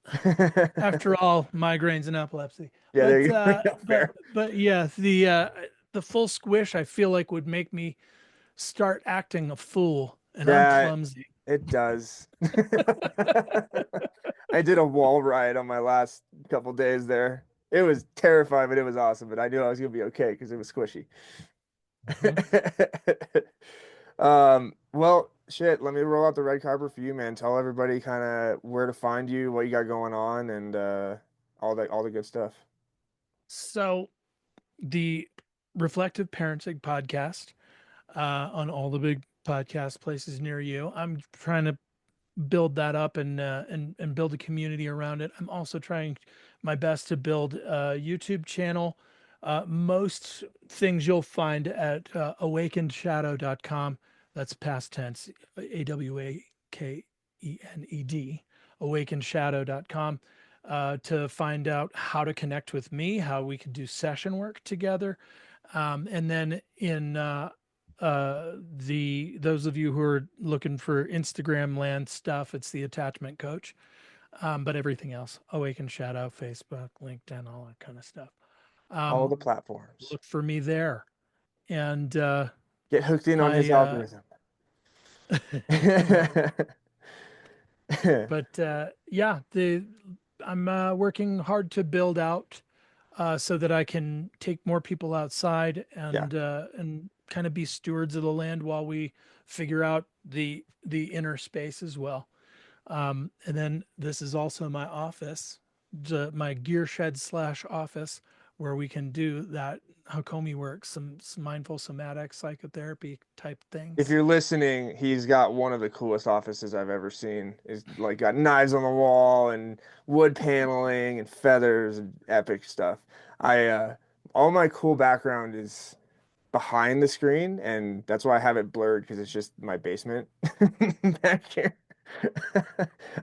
After all, migraines and epilepsy. Yeah, there you go. Yeah, fair. But yeah, the full squish I feel like would make me start acting a fool, and I'm That clumsy. it does. I did a wall ride on my last couple days there. It was terrifying, but it was awesome. But I knew I was gonna be okay because it was squishy. Mhm. Well, shit, let me roll out the red carpet for you, man. Tell everybody kind of where to find you, what you got going on, and all the good stuff. So the Reflective Parenting podcast on all the big podcast places near you. I'm trying to build that up and build a community around it. I'm also trying my best to build a YouTube channel. Most things you'll find at awakenedshadow.com. That's past tense, AWAKENED, awakenedshadow.com. to find out how to connect with me, how we could do session work together. And then in those of you who are looking for Instagram land stuff, it's the Attachment Coach. But everything else, Awaken Shadow, Facebook, LinkedIn, all that kind of stuff. All the platforms. Look for me there. And get hooked in on his algorithm. But yeah, I'm working hard to build out so that I can take more people outside and kind of be stewards of the land while we figure out the inner space as well. And then this is also my office, my gear shed / office, where we can do that Hakomi work, some mindful somatic psychotherapy type things. If you're listening, he's got one of the coolest offices I've ever seen. It's like got knives on the wall and wood paneling and feathers and epic stuff. All my cool background is behind the screen, and that's why I have it blurred, because it's just my basement back here.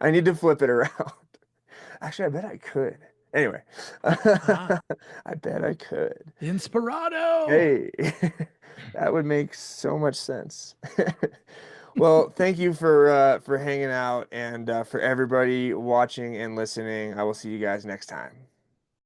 I need to flip it around. Actually, I bet I could. Anyway, I bet I could. Inspirado. Hey, that would make so much sense. Well, thank you for hanging out, and for everybody watching and listening. I will see you guys next time.